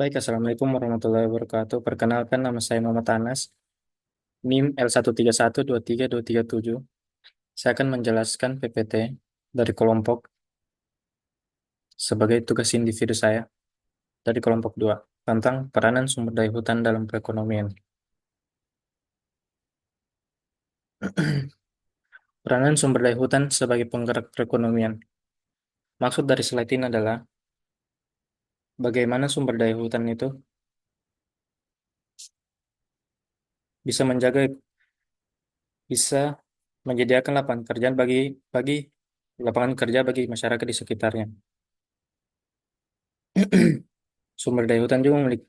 Baik, Assalamualaikum warahmatullahi wabarakatuh. Perkenalkan, nama saya Muhammad Anas, NIM L131232327. Saya akan menjelaskan PPT dari kelompok sebagai tugas individu saya dari kelompok 2 tentang peranan sumber daya hutan dalam perekonomian. Peranan sumber daya hutan sebagai penggerak perekonomian. Maksud dari slide ini adalah bagaimana sumber daya hutan itu bisa menjaga, bisa menyediakan lapangan kerjaan bagi lapangan kerja bagi masyarakat di sekitarnya. Sumber daya hutan juga memiliki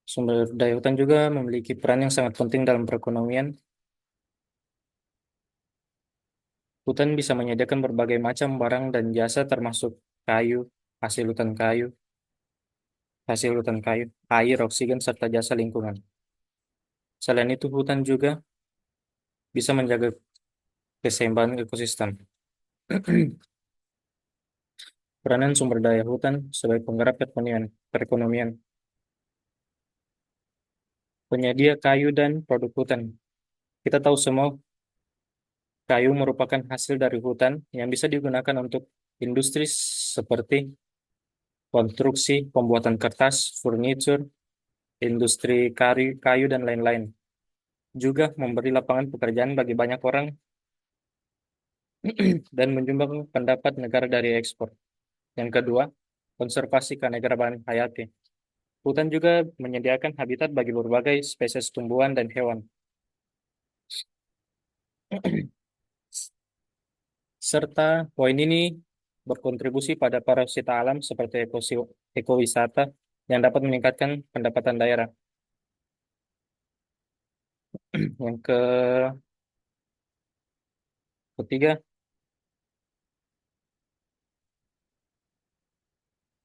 Sumber daya hutan juga memiliki peran yang sangat penting dalam perekonomian. Hutan bisa menyediakan berbagai macam barang dan jasa termasuk kayu, hasil hutan kayu, hasil hutan kayu, air, oksigen, serta jasa lingkungan. Selain itu, hutan juga bisa menjaga keseimbangan ekosistem. Peranan sumber daya hutan sebagai penggerak perekonomian. Penyedia kayu dan produk hutan. Kita tahu semua kayu merupakan hasil dari hutan yang bisa digunakan untuk industri seperti konstruksi, pembuatan kertas, furniture, industri kayu, dan lain-lain. Juga memberi lapangan pekerjaan bagi banyak orang dan menyumbang pendapat negara dari ekspor. Yang kedua, konservasi keanekaragaman hayati. Hutan juga menyediakan habitat bagi berbagai spesies tumbuhan dan hewan, serta poin ini berkontribusi pada parasita alam seperti ekowisata yang dapat meningkatkan pendapatan daerah. Yang ketiga,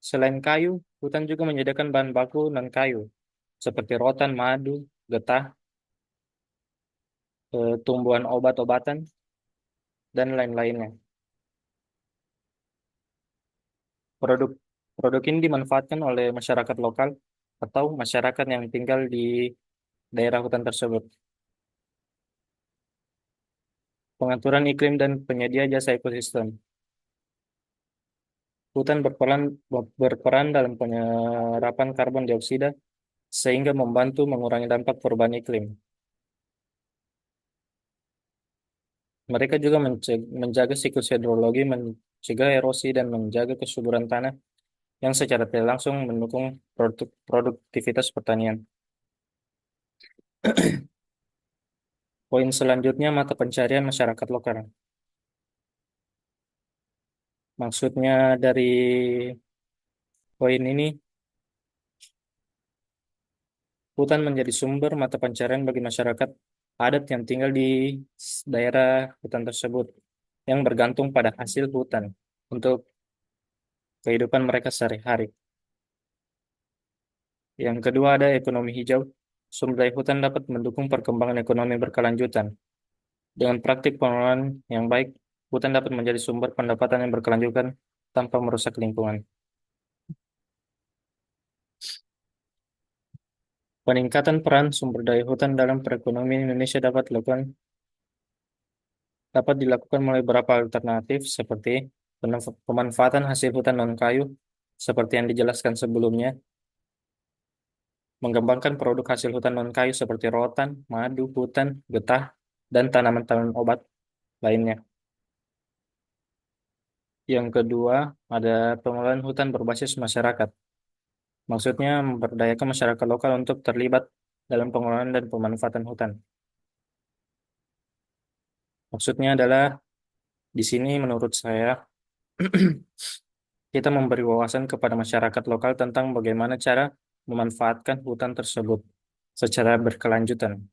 selain kayu, hutan juga menyediakan bahan baku non-kayu, seperti rotan, madu, getah, tumbuhan obat-obatan, dan lain-lainnya. Produk produk ini dimanfaatkan oleh masyarakat lokal atau masyarakat yang tinggal di daerah hutan tersebut. Pengaturan iklim dan penyedia jasa ekosistem. Hutan berperan dalam penyerapan karbon dioksida sehingga membantu mengurangi dampak perubahan iklim. Mereka juga menjaga siklus hidrologi, mencegah erosi, dan menjaga kesuburan tanah yang secara tidak langsung mendukung produktivitas pertanian. Poin selanjutnya, mata pencarian masyarakat lokal. Maksudnya dari poin ini, hutan menjadi sumber mata pencarian bagi masyarakat adat yang tinggal di daerah hutan tersebut, yang bergantung pada hasil hutan untuk kehidupan mereka sehari-hari. Yang kedua ada ekonomi hijau. Sumber daya hutan dapat mendukung perkembangan ekonomi berkelanjutan. Dengan praktik pengelolaan yang baik, hutan dapat menjadi sumber pendapatan yang berkelanjutan tanpa merusak lingkungan. Peningkatan peran sumber daya hutan dalam perekonomian Indonesia dapat dilakukan melalui beberapa alternatif seperti pemanfaatan hasil hutan non-kayu seperti yang dijelaskan sebelumnya, mengembangkan produk hasil hutan non-kayu seperti rotan, madu, hutan, getah, dan tanaman-tanaman obat lainnya. Yang kedua, ada pengelolaan hutan berbasis masyarakat. Maksudnya memberdayakan masyarakat lokal untuk terlibat dalam pengelolaan dan pemanfaatan hutan. Maksudnya adalah di sini menurut saya kita memberi wawasan kepada masyarakat lokal tentang bagaimana cara memanfaatkan hutan tersebut secara berkelanjutan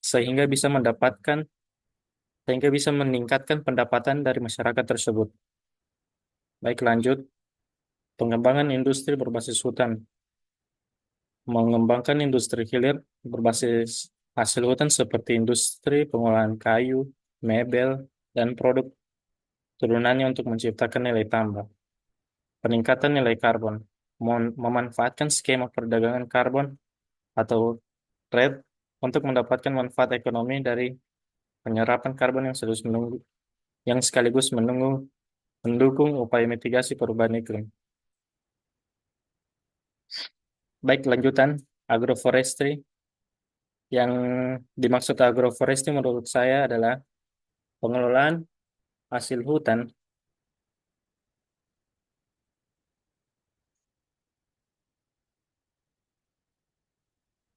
sehingga bisa meningkatkan pendapatan dari masyarakat tersebut. Baik, lanjut. Pengembangan industri berbasis hutan. Mengembangkan industri hilir berbasis hasil hutan seperti industri pengolahan kayu, mebel, dan produk turunannya untuk menciptakan nilai tambah. Peningkatan nilai karbon. memanfaatkan skema perdagangan karbon atau trade untuk mendapatkan manfaat ekonomi dari penyerapan karbon yang sekaligus mendukung upaya mitigasi perubahan iklim. Baik, lanjutan agroforestry. Yang dimaksud agroforestry menurut saya adalah pengelolaan hasil hutan,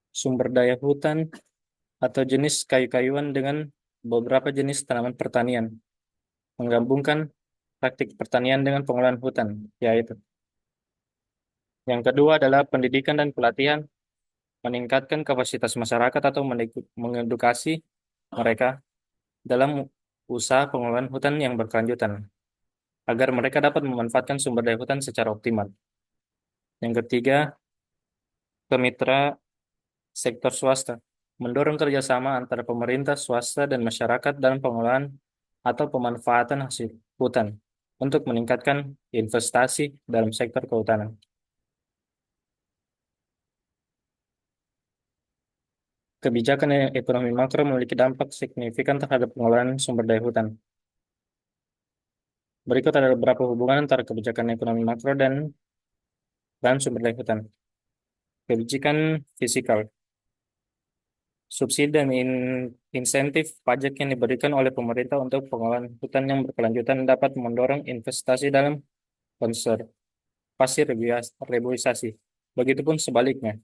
sumber daya hutan, atau jenis kayu-kayuan dengan beberapa jenis tanaman pertanian, menggabungkan praktik pertanian dengan pengolahan hutan, yaitu. Yang kedua adalah pendidikan dan pelatihan, meningkatkan kapasitas masyarakat atau mengedukasi mereka dalam usaha pengelolaan hutan yang berkelanjutan, agar mereka dapat memanfaatkan sumber daya hutan secara optimal. Yang ketiga, kemitra sektor swasta, mendorong kerjasama antara pemerintah, swasta, dan masyarakat dalam pengelolaan atau pemanfaatan hasil hutan untuk meningkatkan investasi dalam sektor kehutanan. Kebijakan ekonomi makro memiliki dampak signifikan terhadap pengelolaan sumber daya hutan. Berikut ada beberapa hubungan antara kebijakan ekonomi makro dan sumber daya hutan. Kebijakan fiskal, subsidi dan insentif pajak yang diberikan oleh pemerintah untuk pengelolaan hutan yang berkelanjutan dapat mendorong investasi dalam konservasi reboisasi. Begitupun sebaliknya.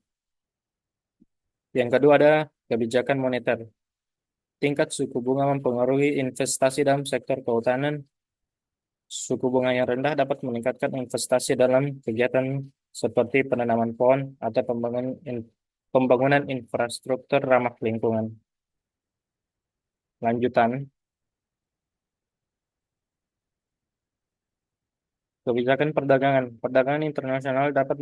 Yang kedua ada kebijakan moneter. Tingkat suku bunga mempengaruhi investasi dalam sektor kehutanan. Suku bunga yang rendah dapat meningkatkan investasi dalam kegiatan seperti penanaman pohon atau pembangunan infrastruktur ramah lingkungan. Lanjutan, kebijakan perdagangan. Perdagangan internasional dapat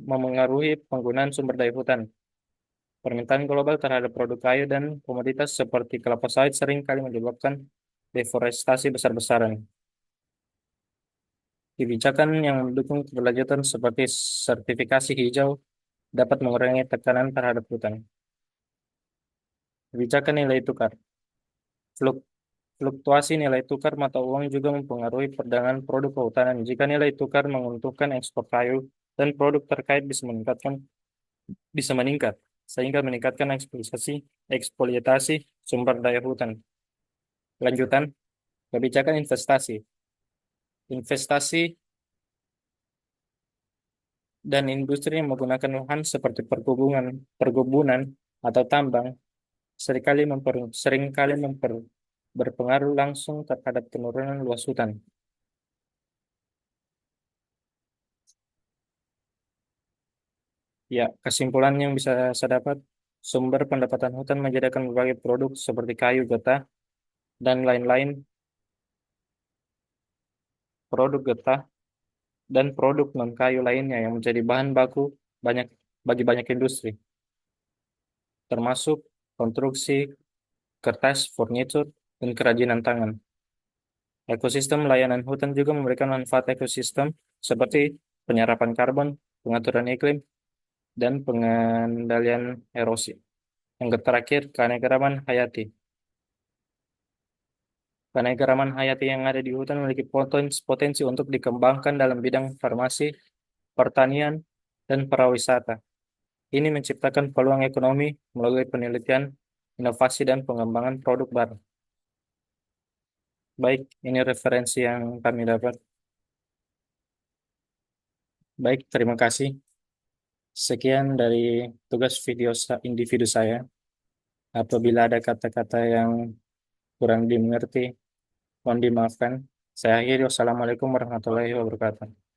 memengaruhi penggunaan sumber daya hutan. Permintaan global terhadap produk kayu dan komoditas seperti kelapa sawit sering kali menyebabkan deforestasi besar-besaran. Kebijakan yang mendukung keberlanjutan seperti sertifikasi hijau dapat mengurangi tekanan terhadap hutan. Kebijakan nilai tukar. Fluk- Fluktuasi nilai tukar mata uang juga mempengaruhi perdagangan produk kehutanan. Jika nilai tukar menguntungkan ekspor kayu dan produk terkait bisa meningkat, sehingga meningkatkan eksploitasi sumber daya hutan. Lanjutan, kebijakan investasi. Investasi dan industri yang menggunakan lahan seperti perkebunan atau tambang seringkali berpengaruh langsung terhadap penurunan luas hutan. Ya, kesimpulan yang bisa saya dapat, sumber pendapatan hutan menyediakan berbagai produk seperti kayu, getah, dan lain-lain, produk getah, dan produk non-kayu lainnya yang menjadi bahan baku banyak bagi banyak industri, termasuk konstruksi, kertas, furnitur, dan kerajinan tangan. Ekosistem layanan hutan juga memberikan manfaat ekosistem seperti penyerapan karbon, pengaturan iklim, dan pengendalian erosi. Yang terakhir, keanekaragaman hayati. Keanekaragaman hayati yang ada di hutan memiliki potensi untuk dikembangkan dalam bidang farmasi, pertanian, dan pariwisata. Ini menciptakan peluang ekonomi melalui penelitian, inovasi, dan pengembangan produk baru. Baik, ini referensi yang kami dapat. Baik, terima kasih. Sekian dari tugas individu saya. Apabila ada kata-kata yang kurang dimengerti, mohon dimaafkan. Saya akhiri. Wassalamualaikum warahmatullahi wabarakatuh.